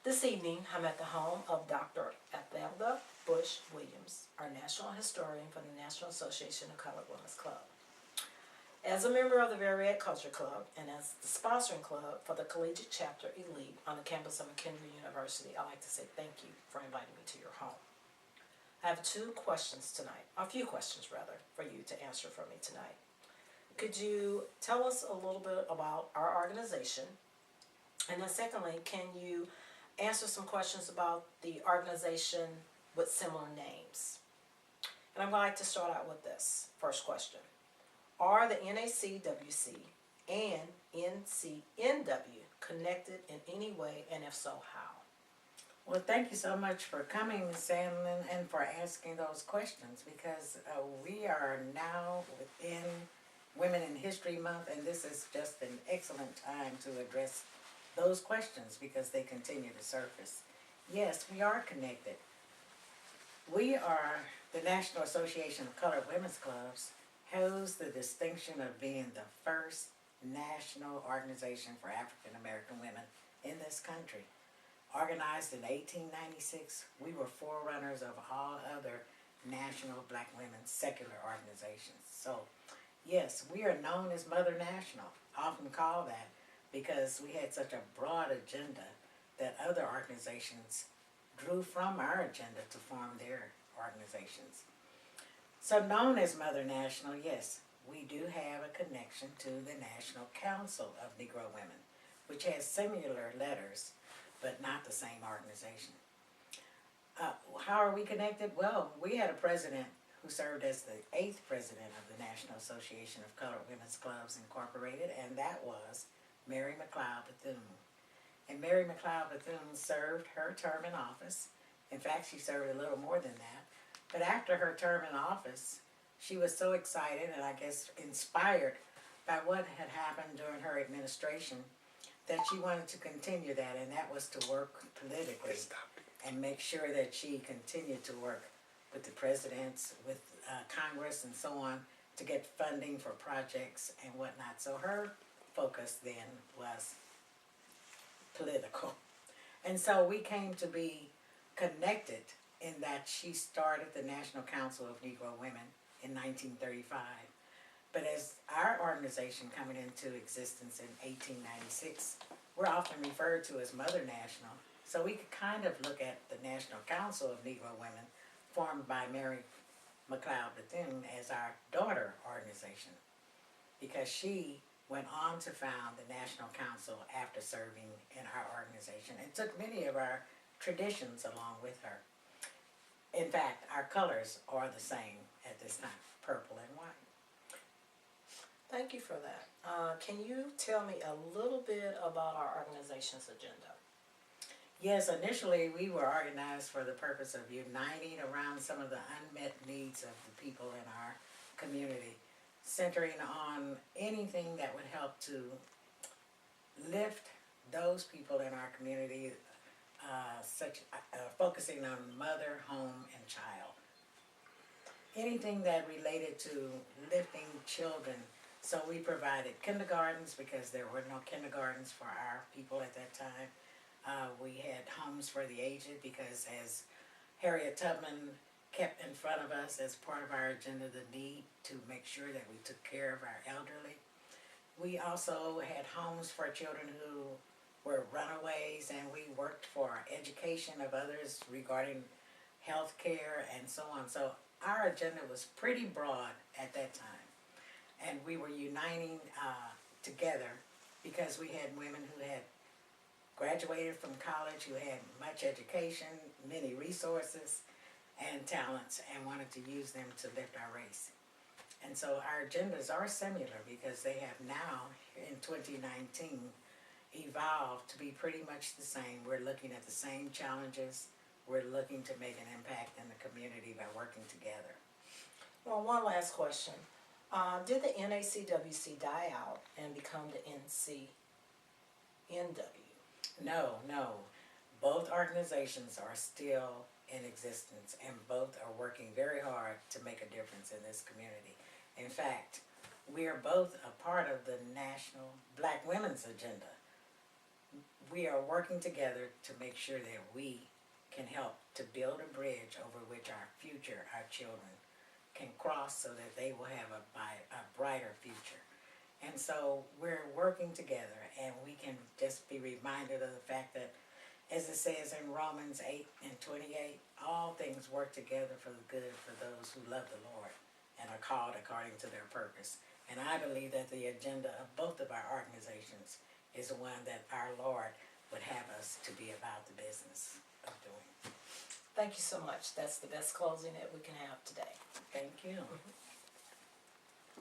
This evening, I'm at the home of Dr. Arthelda Busch Williams, our national historian for the National Association of Colored Women's Club. As a member of the Very Ed Culture Club and as the sponsoring club for the Collegiate Chapter Elite on the campus of McKendree University, I'd like to say thank you for inviting me to your home. I have two questions tonight, a few questions rather, for you to answer for me tonight. Could you tell us a little bit about our organization? And then secondly, can you answer some questions about the organization with similar names? And I'm going to like to start out with this first question. Are the NACWC and NCNW connected in any way, and if so, how? Well, thank you so much for coming, Ms. Sandlin, and for asking those questions, because we are now within Women in History Month, and this is just an excellent time to address those questions because they continue to surface. Yes, we are connected. We are the National Association of Colored Women's Clubs, holds the distinction of being the first national organization for African American women in this country. Organized in 1896, we were forerunners of all other national black women's secular organizations. So, yes, we are known as Mother National, often called that because we had such a broad agenda that other organizations drew from our agenda to form their organizations. So known as Mother National, yes, we do have a connection to the National Council of Negro Women, which has similar letters, but not the same organization. How are we connected? Well, we had a president who served as the 8th president of the National Association of Colored Women's Clubs Incorporated, and that was Mary McLeod Bethune. And Mary McLeod Bethune served her term in office. In fact, she served a little more than that. But after her term in office, she was so excited and I guess inspired by what had happened during her administration that she wanted to continue that, and that was to work politically and make sure that she continued to work with the presidents, with Congress and so on to get funding for projects and whatnot. So her focus then was political. And so we came to be connected in that she started the National Council of Negro Women in 1935. But as our organization coming into existence in 1896, we're often referred to as Mother National. So we could kind of look at the National Council of Negro Women, formed by Mary McLeod Bethune, as our daughter organization, because she went on to found the National Council after serving in our organization and took many of our traditions along with her. In fact, our colors are the same at this time, purple and white. Thank you for that. Can you tell me a little bit about our organization's agenda? Yes, initially we were organized for the purpose of uniting around some of the unmet needs of the people in our community, centering on anything that would help to lift those people in our community, focusing on mother, home, and child. Anything that related to lifting children. So we provided kindergartens because there were no kindergartens for our people at that time. We had homes for the aged because, as Harriet Tubman kept in front of us as part of our agenda, the need to make sure that we took care of our elderly. We also had homes for children who were runaways, and we worked for education of others regarding health care and so on. So our agenda was pretty broad at that time. And we were uniting together because we had women who had graduated from college, who had much education, many resources and talents, and wanted to use them to lift our race. And so our agendas are similar because they have now, in 2019, evolved to be pretty much the same. We're looking at the same challenges. We're looking to make an impact in the community by working together. Well, one last question. Did the NACWC die out and become the NCNW? No. Both organizations are still in existence, and both are working very hard to make a difference in this community. In fact, we are both a part of the National Black Women's Agenda. we are working together to make sure that we can help to build a bridge over which our future, our children, can cross so that they will have a brighter future. And so we're working together, and we can just be reminded of the fact that, as it says in Romans 8:28, all things work together for the good for those who love the Lord and are called according to their purpose. And I believe that the agenda of both of our organizations is one that our Lord would have us to be about the business of doing. Thank you so much. That's the best closing that we can have today. Thank you.